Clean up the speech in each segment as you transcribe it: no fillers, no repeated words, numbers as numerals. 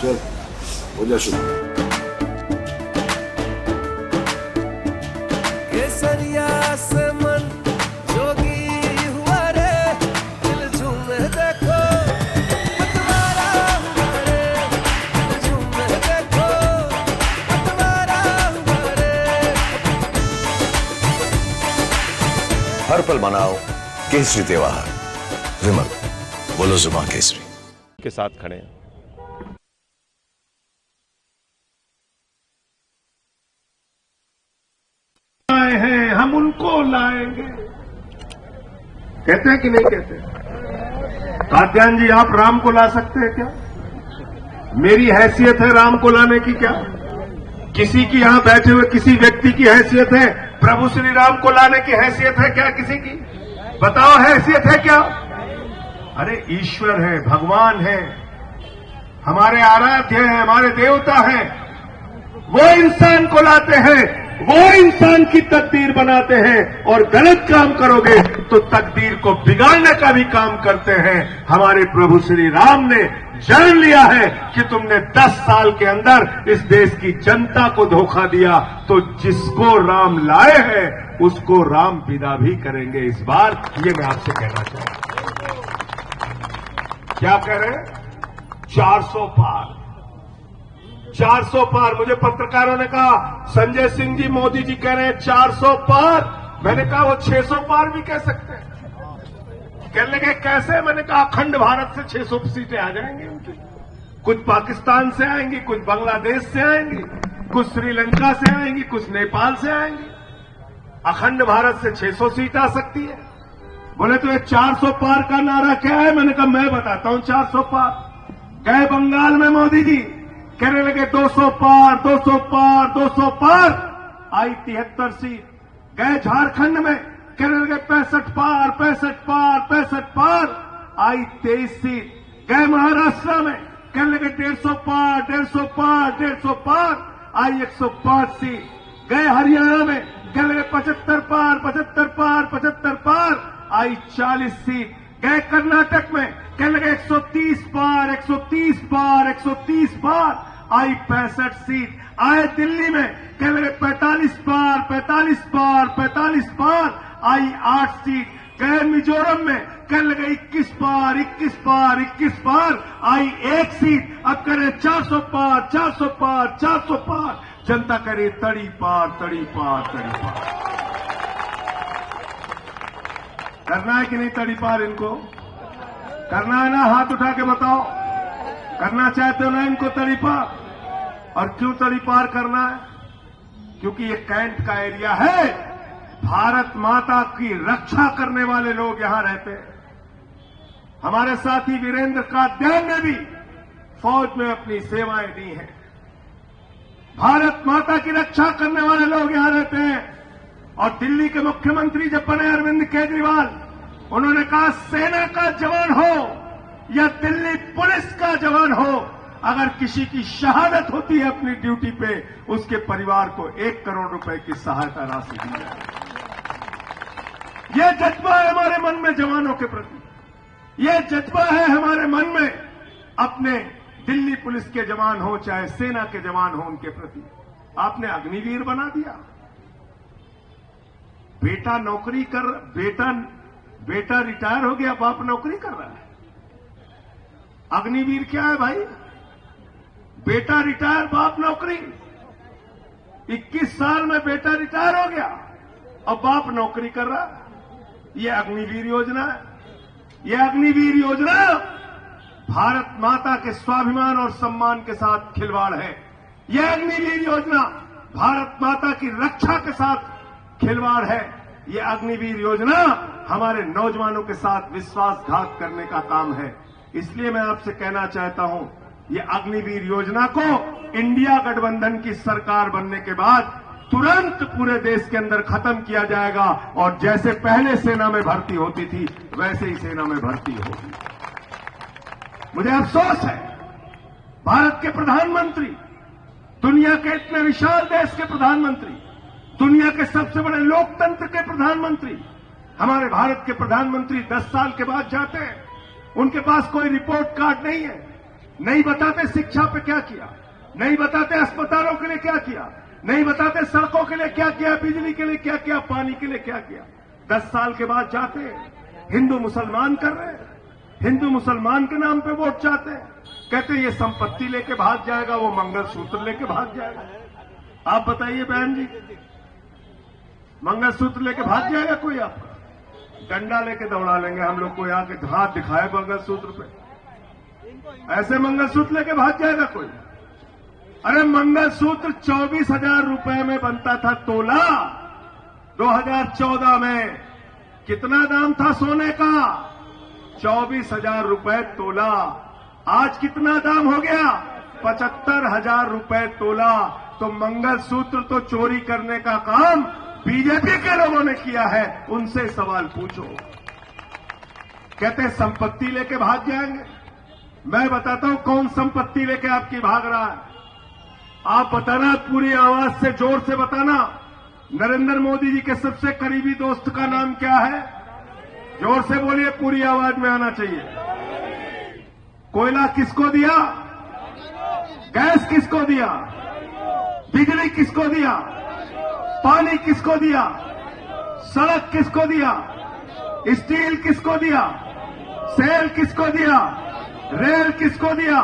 चल हो जा शुरू। केसरिया से मन जोगी हुआ रे, दिल झूमे देखो मतवारा हुआ रे, दिल झूमे देखो मतवारा हुआ रे। हर पल मनाओ केसरी त्योहार। विमल, बोलो जुबान केसरी के साथ खड़े हैं। आए हैं हम उनको लाएंगे, कहते हैं कि नहीं कहते? कात्यायन जी, आप राम को ला सकते हैं क्या? मेरी हैसियत है राम को लाने की क्या? किसी की यहां बैठे हुए किसी व्यक्ति की हैसियत है प्रभु श्री राम को लाने की हैसियत है क्या किसी की? बताओ, हैसियत है क्या? अरे ईश्वर है, भगवान है, हमारे आराध्य है, हमारे देवता है, वो इंसान को लाते हैं, वो इंसान की तकदीर बनाते हैं। और गलत काम करोगे तो तकदीर को बिगाड़ने का भी काम करते हैं। हमारे प्रभु श्री राम ने जान लिया है कि तुमने 10 साल के अंदर इस देश की जनता को धोखा दिया, तो जिसको राम लाए हैं उसको राम विदा भी करेंगे इस बार। ये मैं आपसे कहना चाहता हूं। क्या कह रहे हैं? 400 पार, 400 पार। मुझे पत्रकारों ने कहा, संजय सिंह जी, मोदी जी कह रहे हैं 400 पार। मैंने कहा वो 600 पार भी कह सकते हैं। कहने लगे कैसे? मैंने कहा अखंड भारत से 600 सीटें आ जाएंगी उनकी। कुछ पाकिस्तान से आएंगी, कुछ बांग्लादेश से आएंगी, कुछ श्रीलंका से आएंगी, कुछ नेपाल से आएंगी। अखंड भारत से 600 सीट आ सकती है। बोले तो ये 400 पार का नारा क्या है? मैंने कहा मैं बताता हूं 400 पार। गए बंगाल में मोदी जी, कहने लगे 200 पार, 200 पार, 200 पार, आई 73 सीट। गए झारखंड में, कहने लगे 65 पार, 65 पार, 65 पार, आई 23 सीट। गए महाराष्ट्र में, कहने लगे 150 पार, 150 पार, 150 पार, आई 105 सीट। गए हरियाणा में, कहने लगे 75 पार, 75 पार, 75 पार, आई 40 सीट। गए कर्नाटक में, कहने लगे 130 पार, 130 पार, 130 पार, आई 65 सीट। आए दिल्ली में, कहने लगे 45 पार, 45 पार, 45 पार, आई 8 सीट। गए मिजोरम में, कहने लगे 21 पार, 21 पार, 21 पार, आई 1 सीट। अब कह रहे 400 पार, 400 पार, 400 पार। जनता करे तड़ी पार, तड़ी पार, तड़ी पार। करना है कि नहीं तड़ी पार? इनको करना है ना? हाथ उठा के बताओ, करना चाहते हो ना इनको तड़ी पार? और क्यों तड़ी पार करना है? क्योंकि ये कैंट का एरिया है, भारत माता की रक्षा करने वाले लोग यहां रहते हैं। हमारे साथी वीरेंद्र कात्यायन ने भी फौज में अपनी सेवाएं दी हैं। भारत माता की रक्षा करने वाले लोग यहां रहते हैं। और दिल्ली के मुख्यमंत्री जब बने अरविंद केजरीवाल, उन्होंने कहा सेना का जवान हो या दिल्ली पुलिस का जवान हो, अगर किसी की शहादत होती है अपनी ड्यूटी पे, उसके परिवार को 1 करोड़ रुपए की सहायता राशि दी जाए। यह जज्बा है हमारे मन में जवानों के प्रति, यह जज्बा है हमारे मन में अपने दिल्ली पुलिस के जवान हो चाहे सेना के जवान हो उनके प्रति। आपने अग्निवीर बना दिया। बेटा नौकरी कर, बेटा रिटायर हो गया, बाप नौकरी कर रहा है। अग्निवीर क्या है भाई? बेटा रिटायर, बाप नौकरी। 21 साल में बेटा रिटायर हो गया और बाप नौकरी कर रहा है। यह अग्निवीर योजना है। यह अग्निवीर योजना भारत माता के स्वाभिमान और सम्मान के साथ खिलवाड़ है। यह अग्निवीर योजना भारत माता की रक्षा के साथ खिलवाड़ है। यह अग्निवीर योजना हमारे नौजवानों के साथ विश्वासघात करने का काम है। इसलिए मैं आपसे कहना चाहता हूं, ये अग्निवीर योजना को इंडिया गठबंधन की सरकार बनने के बाद तुरंत पूरे देश के अंदर खत्म किया जाएगा और जैसे पहले सेना में भर्ती होती थी वैसे ही सेना में भर्ती होगी। मुझे अफसोस है, भारत के प्रधानमंत्री, दुनिया के इतने विशाल देश के प्रधानमंत्री, दुनिया के सबसे बड़े लोकतंत्र के प्रधानमंत्री, हमारे भारत के प्रधानमंत्री 10 साल के बाद जाते हैं उनके पास कोई रिपोर्ट कार्ड नहीं है, नहीं बताते शिक्षा पे क्या किया, नहीं बताते अस्पतालों के लिए क्या किया, नहीं बताते सड़कों के लिए क्या किया, बिजली के लिए क्या किया, पानी के लिए क्या किया। 10 साल के बाद जाते हिंदू मुसलमान कर रहे हैं, हिंदू मुसलमान के नाम पे वोट चाहते हैं, कहते हैं ये संपत्ति लेके भाग जाएगा, वो मंगलसूत्र लेके भाग जाएगा। आप बताइए बहन जी, मंगलसूत्र लेके भाग जाएगा कोई आपका? डंडा लेके दौड़ा लेंगे हम लोग, कोई आके हाथ दिखाए मंगलसूत्र पे, ऐसे मंगलसूत्र लेके भाग जाएगा कोई? अरे मंगलसूत्र 24,000 रुपए में बनता था तोला। 2014 में कितना दाम था सोने का? 24,000 रुपए तोला। आज कितना दाम हो गया? 75,000 रुपए तोला। तो मंगलसूत्र तो चोरी करने का काम बीजेपी के लोगों ने किया है, उनसे सवाल पूछो। कहते हैं संपत्ति लेके भाग जाएंगे। मैं बताता हूं कौन संपत्ति लेके आपकी भाग रहा है। आप बताना, पूरी आवाज से, जोर से बताना, नरेंद्र मोदी जी के सबसे करीबी दोस्त का नाम क्या है? जोर से बोलिए, पूरी आवाज में आना चाहिए। कोयला किसको दिया? गैस किसको दिया? बिजली किसको दिया? पानी किसको दिया? सड़क किसको दिया? स्टील किसको दिया? सेल किसको दिया? रेल किसको दिया?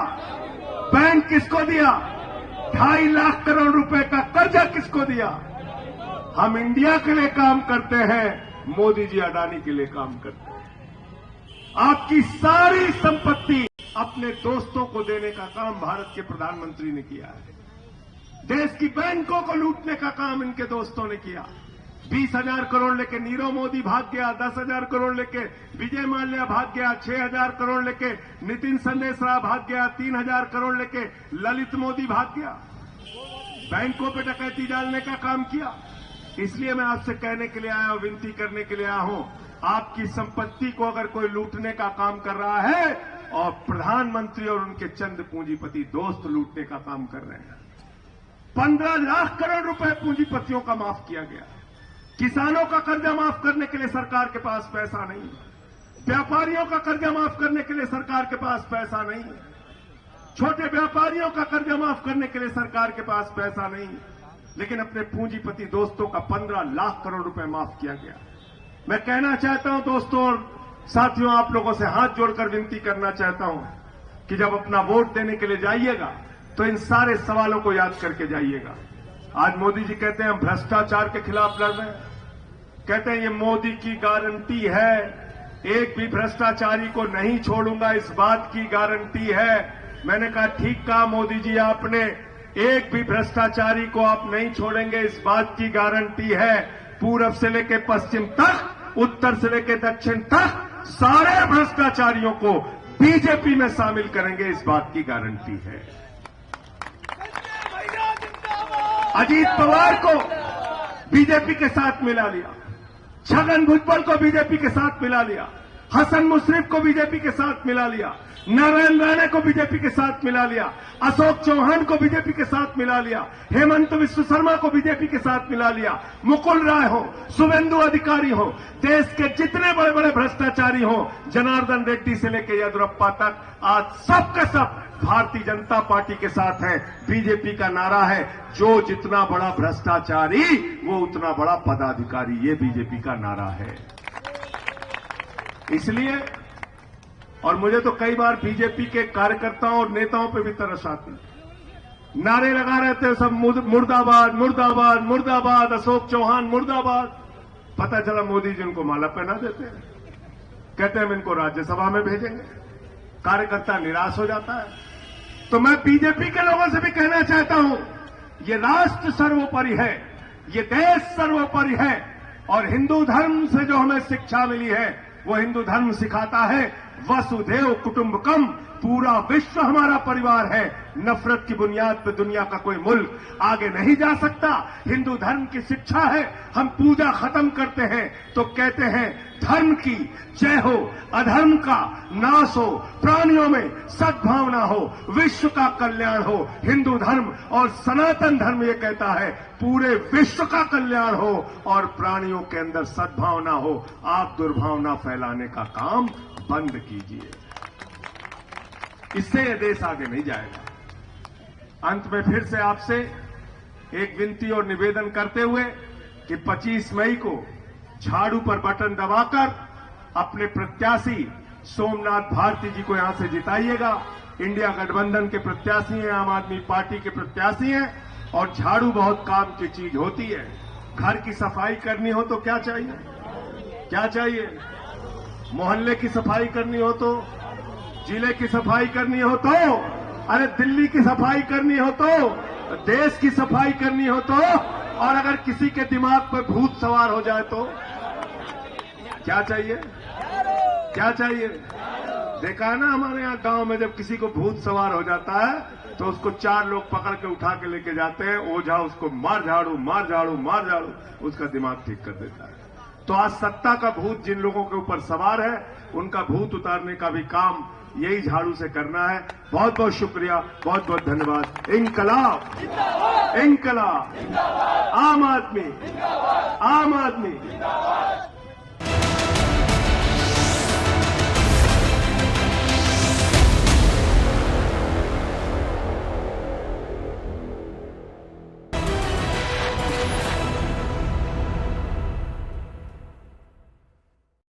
बैंक किसको दिया? 2.5 लाख करोड़ रुपए का कर्जा किसको दिया? हम इंडिया के लिए काम करते हैं, मोदी जी अडानी के लिए काम करते हैं। आपकी सारी संपत्ति अपने दोस्तों को देने का काम भारत के प्रधानमंत्री ने किया है। देश की बैंकों को लूटने का काम इनके दोस्तों ने किया। 20,000 करोड़ लेके नीरव मोदी भाग गया, 10,000 करोड़ लेके विजय माल्या भाग गया, 6,000 करोड़ लेके नितिन संदेशरा भाग गया, 3,000 करोड़ लेके ललित मोदी भाग गया। बैंकों पे डकैती डालने का काम किया। इसलिए मैं आपसे कहने के लिए आया हूं, विनती करने के लिए आया हूं, आपकी संपत्ति को अगर कोई लूटने का काम कर रहा है और प्रधानमंत्री और उनके चंद पूंजीपति दोस्त लूटने का काम कर रहे हैं। 15 लाख करोड़ रुपए पूंजीपतियों का माफ किया गया। किसानों का कर्जा माफ करने के लिए सरकार के पास पैसा नहीं, व्यापारियों का कर्जा माफ करने के लिए सरकार के पास पैसा नहीं, छोटे व्यापारियों का कर्जा माफ करने के लिए सरकार के पास पैसा नहीं, लेकिन अपने पूंजीपति दोस्तों का 15 लाख करोड़ रुपए माफ किया गया। मैं कहना चाहता हूं दोस्तों और साथियों, आप लोगों से हाथ जोड़कर विनती करना चाहता हूं कि जब अपना वोट देने के लिए जाइएगा तो इन सारे सवालों को याद करके जाइएगा। आज मोदी जी कहते हैं हम भ्रष्टाचार के खिलाफ लड़ रहे हैं, कहते हैं ये मोदी की गारंटी है, एक भी भ्रष्टाचारी को नहीं छोड़ूंगा, इस बात की गारंटी है। मैंने कहा ठीक कहा मोदी जी आपने, एक भी भ्रष्टाचारी को आप नहीं छोड़ेंगे, इस बात की गारंटी है। पूरब से लेकर पश्चिम तक, उत्तर से लेकर दक्षिण तक सारे भ्रष्टाचारियों को बीजेपी में शामिल करेंगे, इस बात की गारंटी है। अजीत पवार को बीजेपी के साथ मिला लिया, छगन भुजबल को बीजेपी के साथ मिला लिया, हसन मुश्रीफ को बीजेपी के साथ मिला लिया, नारायण राणे को बीजेपी के साथ मिला लिया, अशोक चौहान को बीजेपी के साथ मिला लिया, हेमंत विश्व शर्मा को बीजेपी के साथ मिला लिया, मुकुल राय हो, शुभेंदु अधिकारी हो, देश के जितने बड़े बड़े भ्रष्टाचारी हो, जनार्दन रेड्डी से लेकर येदियुरप्पा तक, आज सब के सब भारतीय जनता पार्टी के साथ है। बीजेपी का नारा है, जो जितना बड़ा भ्रष्टाचारी वो उतना बड़ा पदाधिकारी, ये बीजेपी का नारा है। इसलिए, और मुझे तो कई बार बीजेपी के कार्यकर्ताओं और नेताओं पे भी तरस आती, नारे लगा रहे थे सब मुर्दाबाद मुर्दाबाद मुर्दाबाद, अशोक चौहान मुर्दाबाद। पता चला मोदी जी उनको माला पहना देते हैं, कहते हैं हम इनको राज्यसभा में भेजेंगे। कार्यकर्ता निराश हो जाता है। तो मैं बीजेपी के लोगों से भी कहना चाहता हूं, ये राष्ट्र सर्वोपरि है, ये देश सर्वोपरि है, और हिंदू धर्म से जो हमें शिक्षा मिली है वो हिंदू धर्म सिखाता है वसुधैव कुटुंबकम, पूरा विश्व हमारा परिवार है। नफरत की बुनियाद पर दुनिया का कोई मुल्क आगे नहीं जा सकता। हिंदू धर्म की शिक्षा है, हम पूजा खत्म करते हैं तो कहते हैं धर्म की जय हो, अधर्म का नाश हो, प्राणियों में सद्भावना हो, विश्व का कल्याण हो। हिंदू धर्म और सनातन धर्म ये कहता है पूरे विश्व का कल्याण हो और प्राणियों के अंदर सद्भावना हो। आप दुर्भावना फैलाने का काम बंद कीजिए। इससे यह देश आगे नहीं जाएगा। अंत में फिर से आपसे एक विनती और निवेदन करते हुए कि 25 मई को झाड़ू पर बटन दबाकर अपने प्रत्याशी सोमनाथ भारती जी को यहां से जिताइएगा। इंडिया गठबंधन के प्रत्याशी हैं, आम आदमी पार्टी के प्रत्याशी हैं और झाड़ू बहुत काम की चीज होती है। घर की सफाई करनी हो तो क्या चाहिए? क्या चाहिए? मोहल्ले की सफाई करनी हो तो, जिले की सफाई करनी हो तो, अरे दिल्ली की सफाई करनी हो तो, देश की सफाई करनी हो तो, और अगर किसी के दिमाग पर भूत सवार हो जाए तो क्या चाहिए? क्या चाहिए? देखा है ना हमारे यहाँ गांव में, जब किसी को भूत सवार हो जाता है तो उसको 4 लोग पकड़ के उठा के लेके जाते हैं। ओझा उसको मार झाड़ू मार झाड़ू मार झाड़ू, उसका दिमाग ठीक कर देता है। तो आज सत्ता का भूत जिन लोगों के ऊपर सवार है, उनका भूत उतारने का भी काम यही झाड़ू से करना है। बहुत बहुत शुक्रिया, बहुत बहुत धन्यवाद। इंकलाब, इंकलाब, आम आदमी, आम आदमी।